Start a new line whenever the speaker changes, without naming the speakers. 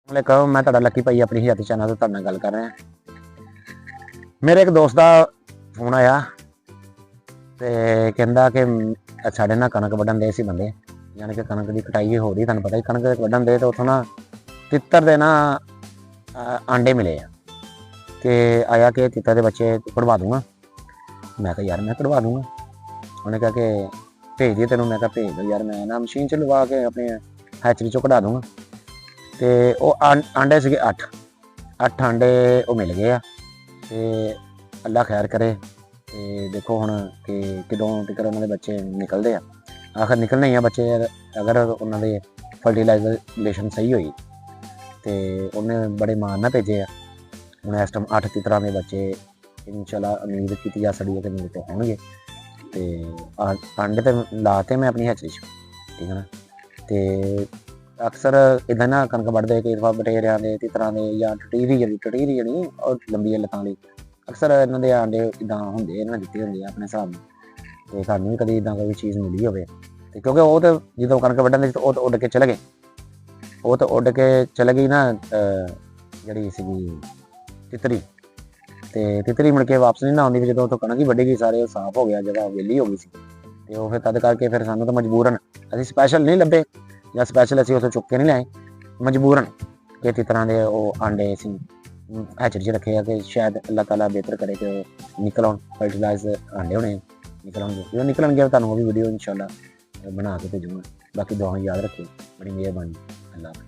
वालेकुम, मैं तुहाडा लकी भाई अपनी हयाती चैनल तो तुहाडे नाल गल कर रहा। मेरे एक दोस्त का फोन आया तो कहता कि साढ़े ना कणक वड्डन दे सी बंदे, यानी कि कणक की कटाई हो रही, तुहानूं पता ही कणक वड्डन दे तो उथों ना तितर दे ना आंडे मिले आ कि आया कि तितर के बच्चे कढ़वा दूंगा। मैं कहा यार मैं कढ़वा दूंगा। उन्हें कहा कि भेज दिए तेनों। मैं कहा भेज दो यार, मैं ना मशीन च लवा के अपने हैचरी चों कढ़ा दूंगा। तो वह आंडे से 8 आंडे वो मिल गए आ ते अल्लाह खैर करे। तो देखो हुण कि कदों तक उन्होंने बच्चे निकलते हैं, आखिर निकलने ही बच्चे अगर उन्होंने फर्टिलाइजेशन सही हुई तो उन्हें बड़े मान ना भेजे। हुण इस टाइम 8 तितरां दे बच्चे इंशाल्लाह उम्मीद की जा सकती है कि मेरे तो होणगे। तो आंडे तो लाते मैं अपनी हैचरी च, ठीक है ना। तो अक्सर इदा ना कणक वड्डदे कई दफा बटेरियां दे तितरां दे या टटीरी जड़ी और लंबी लत्तां वाली अक्सर इन्हां दे आंडे इदां हुंदे, इन्हां दित्ते हुंदे अपने हिसाब नाल। ते सानूं भी कदी इदां कोई चीज़ मिली होवे ते क्योंकि वो तो जदों कणक वड्डन दे वो तो उड्ड के चले गए, वो तो उड्ड के चले गई ना जिहड़ी सीगी तितरी। ते तितरी मुड़ के वापस नहीं ना आउंदी, जदों उत्थों कणक ही वड्डी गई, सारे साफ हो गया, जगह वेली हो गई सी। ते ओह फिर तद करके फिर सानूं तो मजबूरन असीं स्पैशल नहीं लभे या स्पैशल असीं उत्थों चुक के नहीं लिआए, मजबूरन कि तितरां दे ओह आंडे असीं हैचरी च रखे कि शायद अल्लाह ताला बेहतर करे कि निकल आउण, फर्टिलाइज आंडे होने निकल आउणगे। जो निकलणगे तुहानूं ओह भी वीडियो इंशाल्लाह बना के भेजूंगा। बाकी दुआवां याद रखियो, बड़ी मेहरबानी, अल्लाह हाफिज़।